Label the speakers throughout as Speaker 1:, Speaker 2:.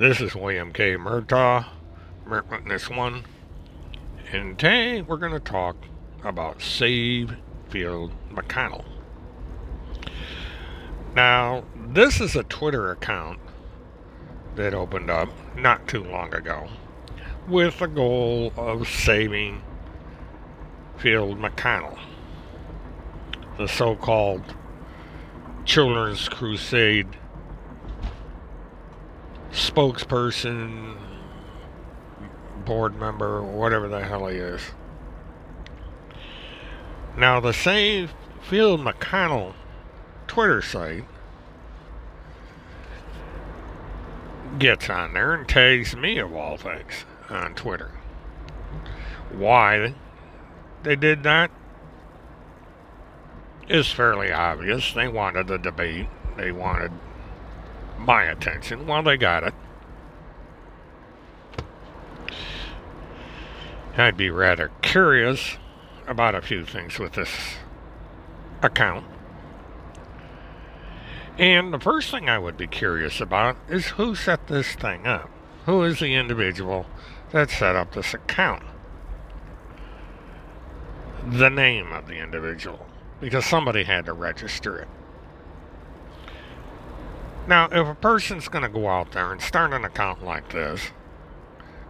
Speaker 1: This is William K. Murtaugh, Witness 1, and today we're going to talk about Save Field McConnell. Now, this is a Twitter account that opened up not too long ago with the goal of saving Field McConnell, the so-called Children's Crusade spokesperson, board member, whatever the hell he is. Now, the Save Field McConnell Twitter site gets on there and tags me, of all things, on Twitter. Why they did that is fairly obvious. They wanted the debate. They wanted my attention. Well, they got it. I'd be rather curious about a few things with this account. And the first thing I would be curious about is who set this thing up. Who is the individual that set up this account? The name of the individual, because somebody had to register it. Now, if a person's going to go out there and start an account like this,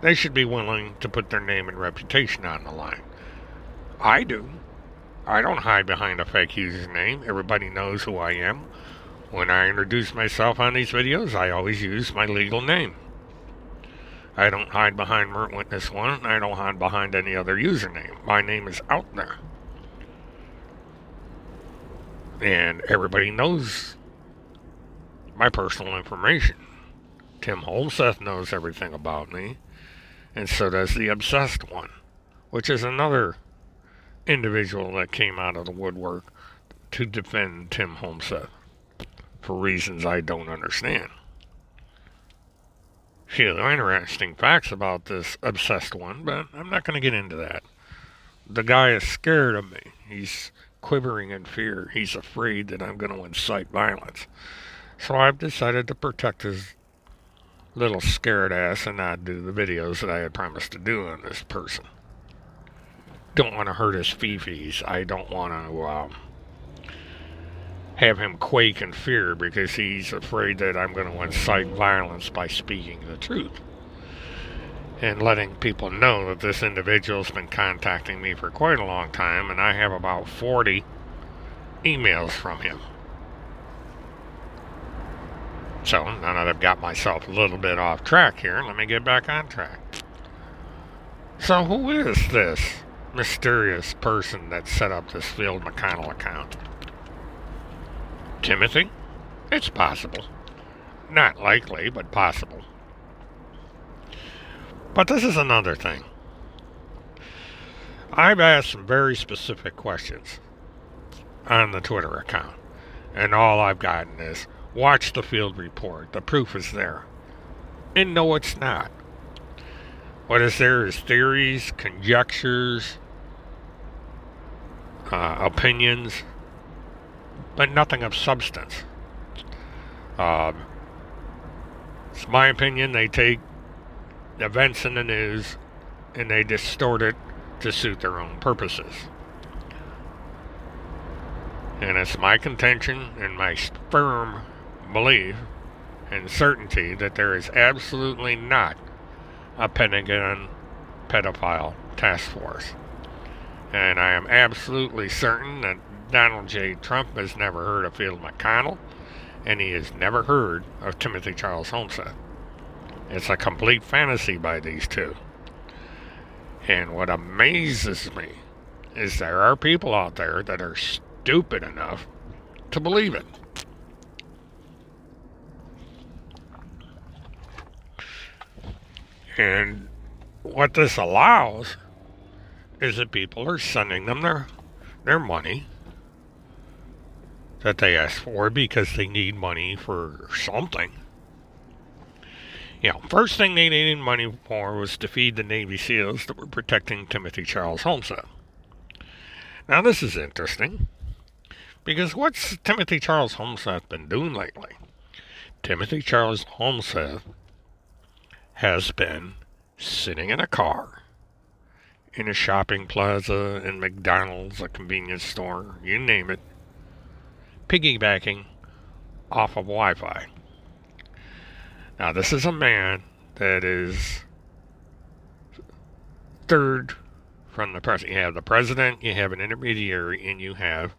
Speaker 1: they should be willing to put their name and reputation on the line. I do. I don't hide behind a fake username. Everybody knows who I am. When I introduce myself on these videos, I always use my legal name. I don't hide behind Mert Witness 1. I don't hide behind any other username. My name is out there. And everybody knows my personal information. Tim Holmseth knows everything about me, and so does the Obsessed One, which is another individual that came out of the woodwork to defend Tim Holmseth for reasons I don't understand. A few interesting facts about this Obsessed One, but I'm not going to get into that. The guy is scared of me. He's quivering in fear. He's afraid that I'm going to incite violence. So I've decided to protect his little scared ass and not do the videos that I had promised to do on this person. Don't want to hurt his fifis. I don't want to have him quake in fear because he's afraid that I'm going to incite violence by speaking the truth. And letting people know that this individual's been contacting me for quite a long time, and I have about 40 emails from him. So, now that I've got myself a little bit off track here, let me get back on track. So, who is this mysterious person that set up this Field McConnell account? Timothy? It's possible. Not likely, but possible. But this is another thing. I've asked some very specific questions on the Twitter account, and all I've gotten is, watch the field report. The proof is there. And no, it's not. What is there is theories, conjectures, opinions, but nothing of substance. It's my opinion they take events in the news and they distort it to suit their own purposes. And it's my contention and my firm belief and certainty that there is absolutely not a Pentagon pedophile task force. And I am absolutely certain that Donald J. Trump has never heard of Field McConnell, and he has never heard of Timothy Charles Holmseth. It's a complete fantasy by these two. And what amazes me is there are people out there that are stupid enough to believe it. And what this allows is that people are sending them their money that they asked for because they need money for something. First thing they needed money for was to feed the Navy SEALs that were protecting Timothy Charles Holmseth. Now this is interesting, because what's Timothy Charles Holmseth been doing lately? Timothy Charles Holmseth has been sitting in a car, in a shopping plaza, in McDonald's, a convenience store, you name it, piggybacking off of Wi-Fi. Now, this is a man that is third from the president. You have the president, you have an intermediary, and you have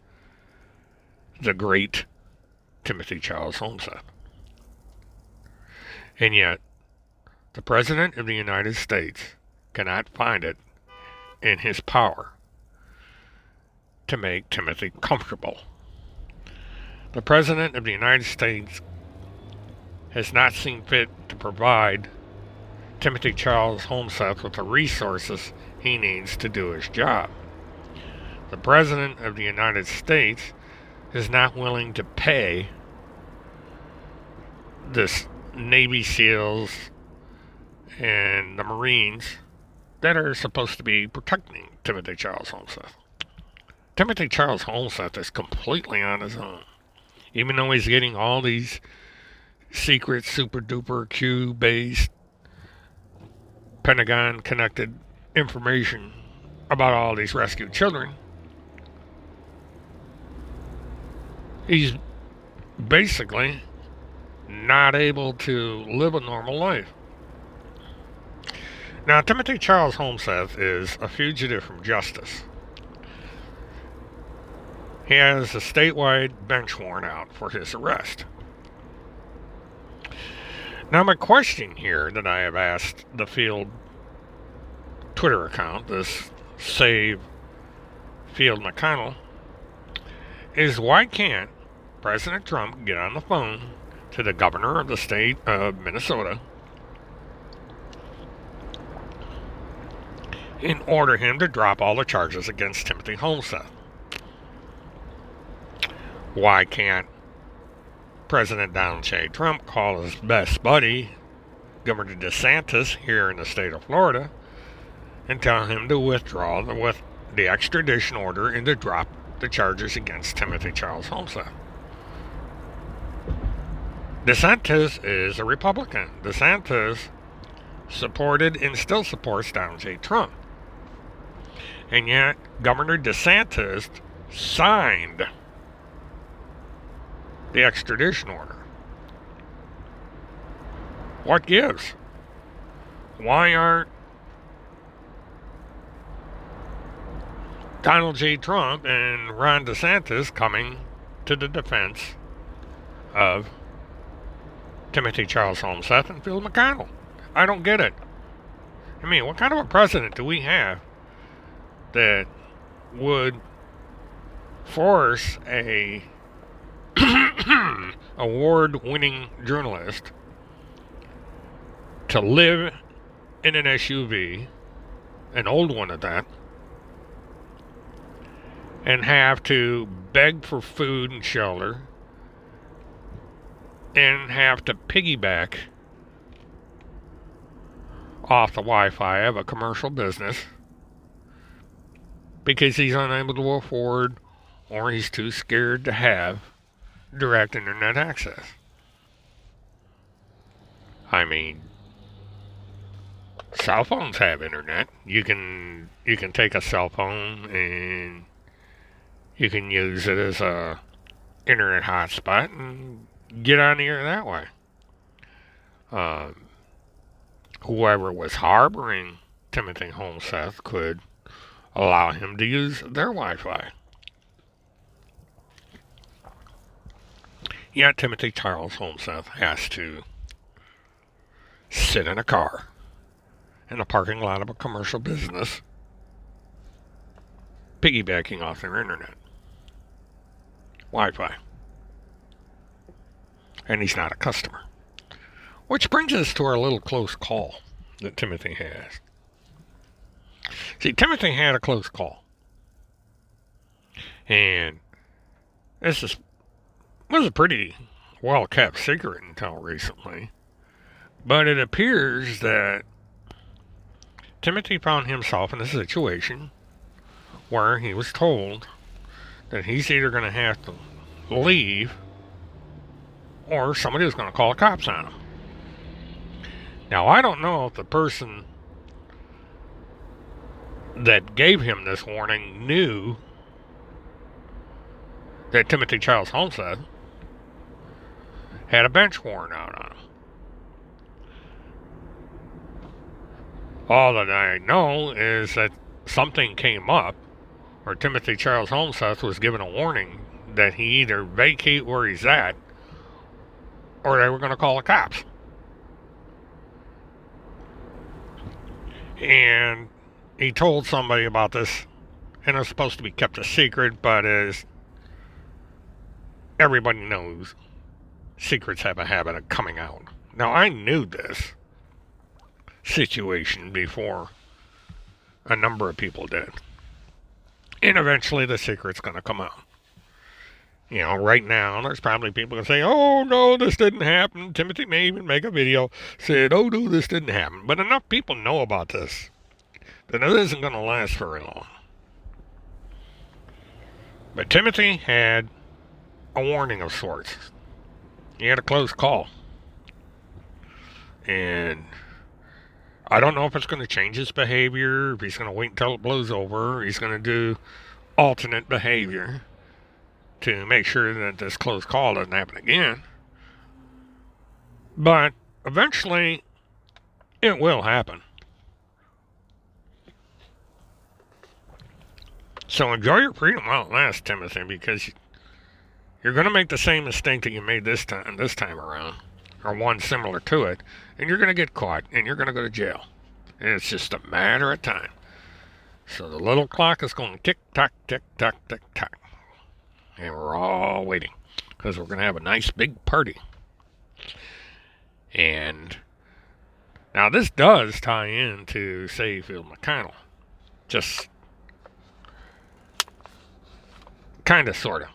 Speaker 1: the great Timothy Charles Homeseth. And yet, the President of the United States cannot find it in his power to make Timothy comfortable. The President of the United States has not seen fit to provide Timothy Charles Homeseth with the resources he needs to do his job. The President of the United States is not willing to pay this Navy SEALs and the Marines that are supposed to be protecting Timothy Charles Homeseth. Timothy Charles Homeseth is completely on his own. Even though he's getting all these secret, super duper Q-based, Pentagon-connected information about all these rescued children, he's basically not able to live a normal life. Now, Timothy Charles Homeseth is a fugitive from justice. He has a statewide bench warrant out for his arrest. Now, my question here that I have asked the Field Twitter account, this Save Field McConnell, is why can't President Trump get on the phone to the governor of the state of Minnesota and order him to drop all the charges against Timothy Homeseth? Why can't President Donald J. Trump call his best buddy, Governor DeSantis, here in the state of Florida, and tell him to withdraw the extradition order and to drop the charges against Timothy Charles Homeseth? DeSantis is a Republican. DeSantis supported and still supports Donald J. Trump. And yet, Governor DeSantis signed the extradition order. What gives? Why aren't Donald J. Trump and Ron DeSantis coming to the defense of Timothy Charles Homeseth and Phil McConnell? I don't get it. I mean, what kind of a president do we have that would force a award-winning journalist to live in an SUV, an old one at that, and have to beg for food and shelter, and have to piggyback off the Wi-Fi of a commercial business because he's unable to afford or he's too scared to have direct internet access? I mean, cell phones have internet. You can take a cell phone and you can use it as a internet hotspot and get on the air that way. Whoever was harboring Timothy Homeseth could allow him to use their Wi-Fi. Yet Timothy Charles Homeseth has to sit in a car in a parking lot of a commercial business, piggybacking off their internet Wi-Fi. And he's not a customer. Which brings us to our little close call that Timothy has. See, Timothy had a close call. And this was a pretty well-kept secret until recently. But it appears that Timothy found himself in a situation where he was told that he's either going to have to leave or somebody was going to call the cops on him. Now, I don't know if the person that gave him this warning knew that Timothy Charles Homestead had a bench warrant out on him. All that I know is that something came up, or Timothy Charles Homestead was given a warning that he either vacate where he's at, or they were going to call the cops. And he told somebody about this, and it was supposed to be kept a secret, but as everybody knows, secrets have a habit of coming out. Now, I knew this situation before a number of people did. And eventually the secret's going to come out. You know, right now, there's probably people that say, oh, no, this didn't happen. Timothy may even make a video, said, oh, no, this didn't happen. But enough people know about this that it isn't going to last very long. But Timothy had a warning of sorts. He had a close call. And I don't know if it's going to change his behavior, if he's going to wait until it blows over, or he's going to do alternate behavior to make sure that this close call doesn't happen again. But eventually, it will happen. So enjoy your freedom while it lasts, Timothy, because you're going to make the same mistake that you made this time around, or one similar to it, and you're going to get caught, and you're going to go to jail. And it's just a matter of time. So the little clock is going tick-tock, tick-tock, tick-tock. And we're all waiting, because we're going to have a nice big party. And now this does tie into Sayfield McConnell. Just kind of, sort of.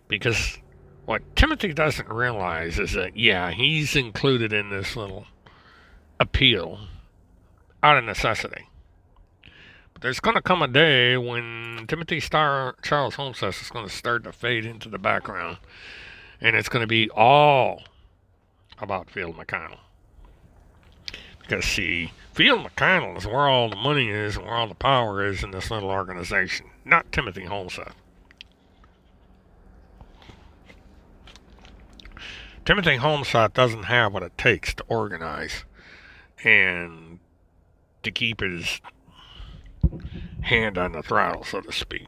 Speaker 1: Because what Timothy doesn't realize is that, yeah, he's included in this little appeal out of necessity. But there's going to come a day when Timothy Charles Homestead is going to start to fade into the background. And it's going to be all about Field McConnell. Because, see, Field McConnell is where all the money is and where all the power is in this little organization. Not Timothy Homestead. Timothy Homestead doesn't have what it takes to organize and to keep his hand on the throttle, so to speak.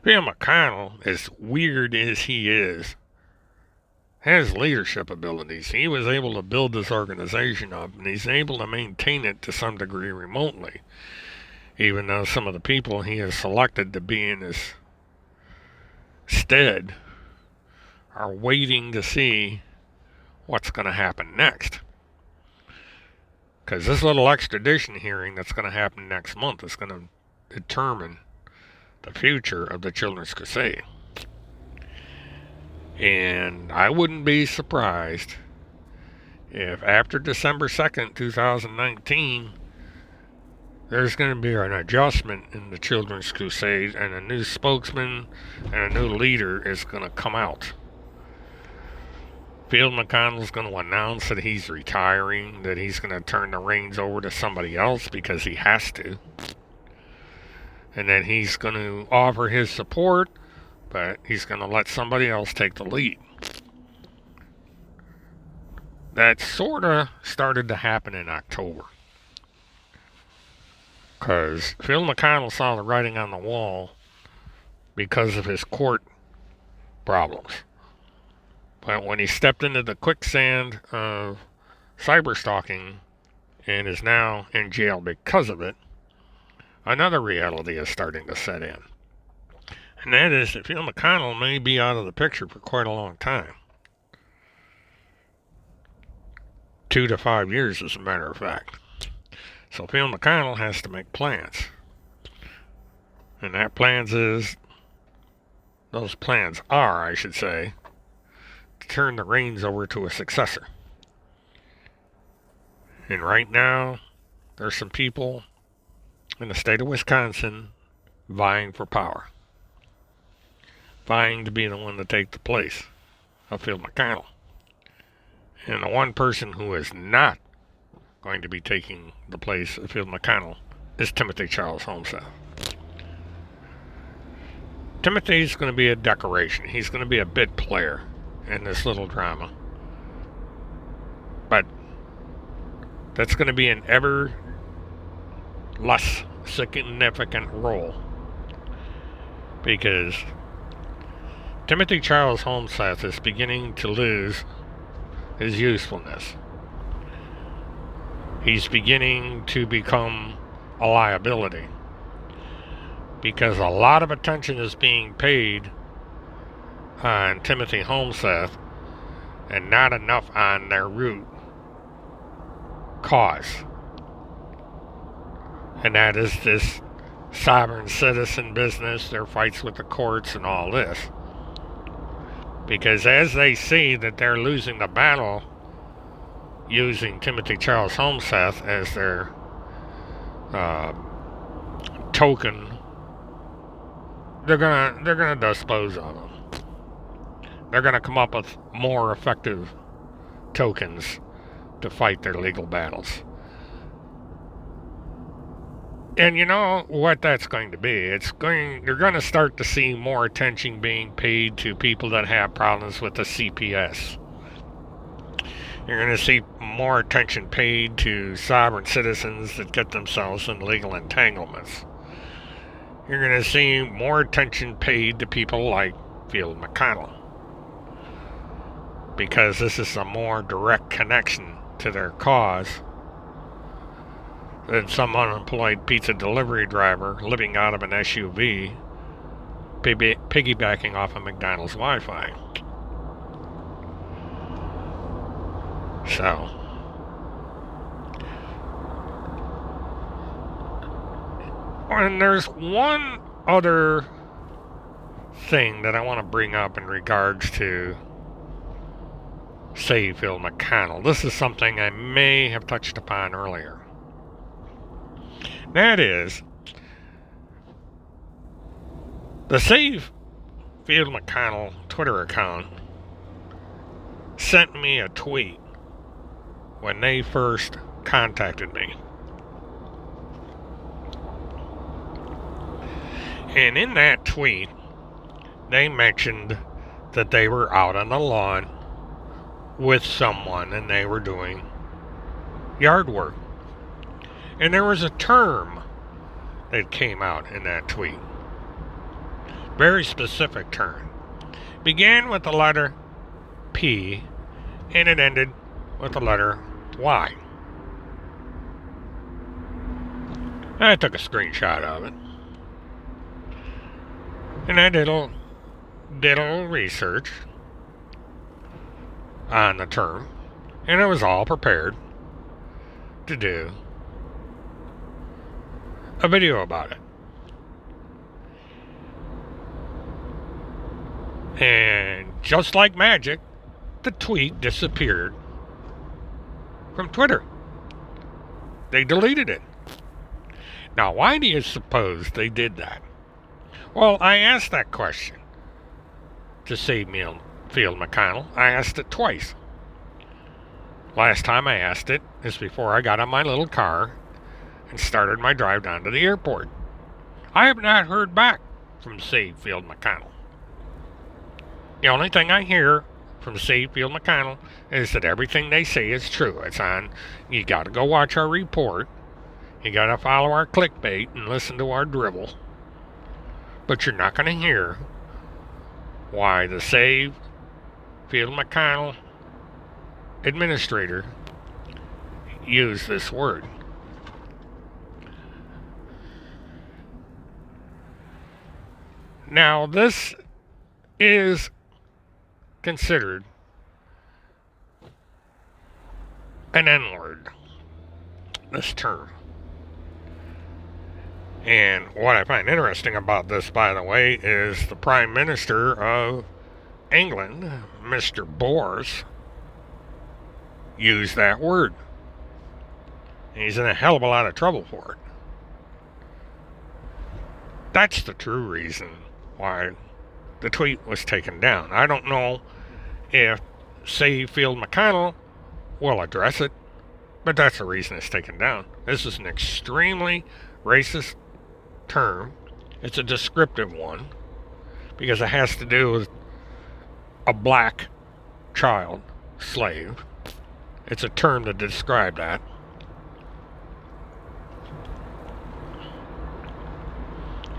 Speaker 1: Phil McConnell, as weird as he is, has leadership abilities. He was able to build this organization up, and he's able to maintain it to some degree remotely, even though some of the people he has selected to be in his stead are waiting to see what's going to happen next. Because this little extradition hearing that's going to happen next month is going to determine the future of the Children's Crusade. And I wouldn't be surprised if after December 2nd, 2019, there's going to be an adjustment in the Children's Crusade, and a new spokesman and a new leader is going to come out. Field McConnell is going to announce that he's retiring, that he's going to turn the reins over to somebody else because he has to, and that he's going to offer his support, but he's going to let somebody else take the lead. That sort of started to happen in October, because Phil McConnell saw the writing on the wall because of his court problems. But when he stepped into the quicksand of cyberstalking and is now in jail because of it, another reality is starting to set in. And that is that Phil McConnell may be out of the picture for quite a long time. 2 to 5 years, as a matter of fact. So Phil McConnell has to make plans. And those plans are, I should say, to turn the reins over to a successor. And right now, there's some people in the state of Wisconsin vying for power. Vying to be the one to take the place of Phil McConnell. And the one person who is not going to be taking the place of Field McConnell is Timothy Charles Homeseth. Timothy's going to be a decoration. He's going to be a bit player in this little drama. But that's going to be an ever less significant role, because Timothy Charles Homeseth is beginning to lose his usefulness. He's beginning to become a liability, because a lot of attention is being paid on Timothy Homeseth and not enough on their root cause. And that is this sovereign citizen business, their fights with the courts and all this. Because as they see that they're losing the battle using Timothy Charles Homeseth as their token, they're gonna dispose of him. They're gonna come up with more effective tokens to fight their legal battles. And you know what that's going to be. You're going to start to see more attention being paid to people that have problems with the CPS. You're going to see more attention paid to sovereign citizens that get themselves in legal entanglements. You're going to see more attention paid to people like Field McConnell, because this is a more direct connection to their cause than some unemployed pizza delivery driver living out of an SUV piggybacking off of McDonald's Wi-Fi. So, and there's one other thing that I want to bring up in regards to Save Field McConnell. This is something I may have touched upon earlier. That is, the Save Field McConnell Twitter account sent me a tweet when they first contacted me. And in that tweet, they mentioned that they were out on the lawn with someone and they were doing yard work. And there was a term that came out in that tweet. Very specific term. Began with the letter P and it ended with the letter Y. I took a screenshot of it. And I did a little research on the term. And I was all prepared to do a video about it. And just like magic, the tweet disappeared from Twitter. They deleted it. Now, why do you suppose they did that? Well, I asked that question to Save Field McConnell. I asked it twice. Last time I asked it is before I got on my little car and started my drive down to the airport. I have not heard back from Save Field McConnell. The only thing I hear from Save Field McConnell is that everything they say is true. It's on, you gotta go watch our report, you gotta follow our clickbait and listen to our dribble. But you're not gonna hear why the Save Field McConnell administrator used this word. Now, this is considered an N-word, this term. And what I find interesting about this, by the way, is the Prime Minister of England, Mr. Boris, used that word. And he's in a hell of a lot of trouble for it. That's the true reason why the tweet was taken down. I don't know if Save Field McConnell will address it, but that's the reason it's taken down. This is an extremely racist term. It's a descriptive one because it has to do with a black child slave. It's a term to describe that.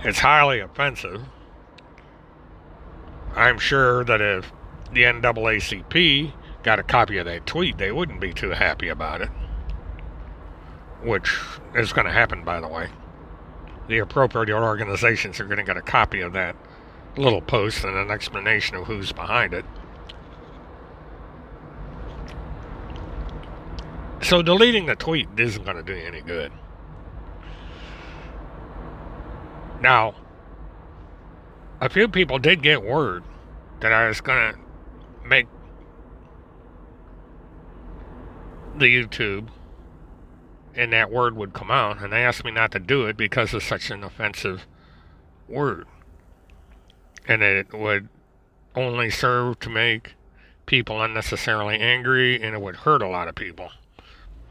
Speaker 1: It's highly offensive. I'm sure that if the NAACP got a copy of that tweet, they wouldn't be too happy about it. Which is going to happen, by the way. The appropriate organizations are going to get a copy of that little post and an explanation of who's behind it. So deleting the tweet isn't going to do you any good. Now, a few people did get word that I was going to make the YouTube and that word would come out, and they asked me not to do it because it's such an offensive word. And it would only serve to make people unnecessarily angry, and it would hurt a lot of people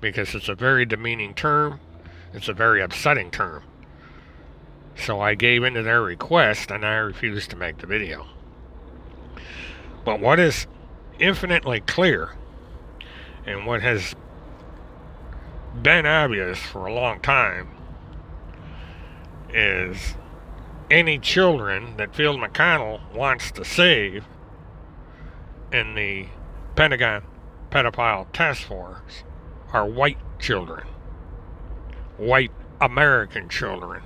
Speaker 1: because it's a very demeaning term. It's a very upsetting term. So I gave in to their request and I refused to make the video. But what is infinitely clear and what has been obvious for a long time is any children that Phil McConnell wants to save in the Pentagon Pedophile Task Force are white children, white American children,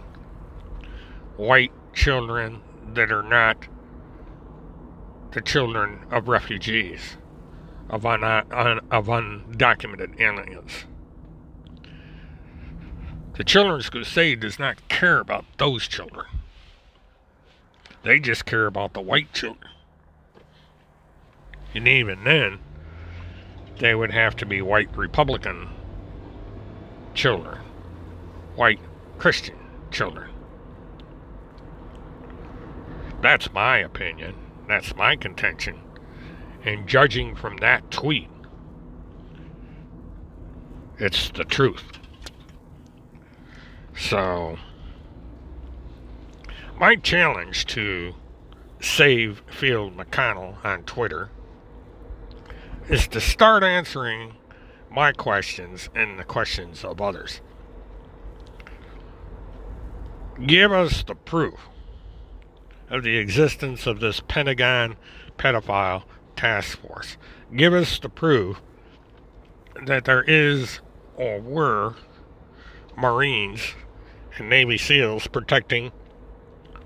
Speaker 1: white children that are not the children of refugees, of undocumented aliens. The Children's Crusade does not care about those children. They just care about the white children. And even then, they would have to be white Republican children, white Christian children. That's my opinion. That's my contention. And judging from that tweet, it's the truth. So, my challenge to save Phil McConnell on Twitter is to start answering my questions and the questions of others. Give us the proof of the existence of this Pentagon Pedophile Task Force. Give us the proof that there is or were Marines and Navy SEALs protecting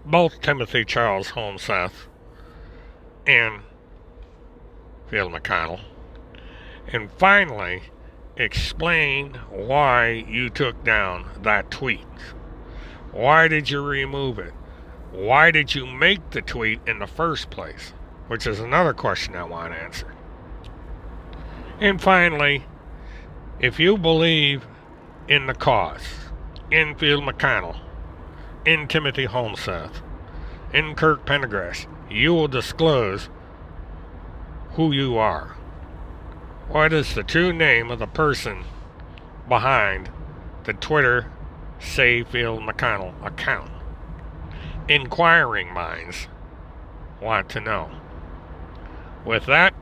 Speaker 1: both Timothy Charles Holmseth and Phil McConnell. And finally, explain why you took down that tweet. Why did you remove it? Why did you make the tweet in the first place? Which is another question I want answered. And finally, if you believe in the cause, in Phil McConnell, in Timothy Holmseth, in Kirk Pendergrass, you will disclose who you are. What is the true name of the person behind the Twitter Save Phil McConnell account? Inquiring minds want to know. With that,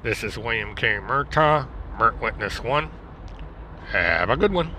Speaker 1: this is William K. Murtaugh, Mert Witness 1. Have a good one.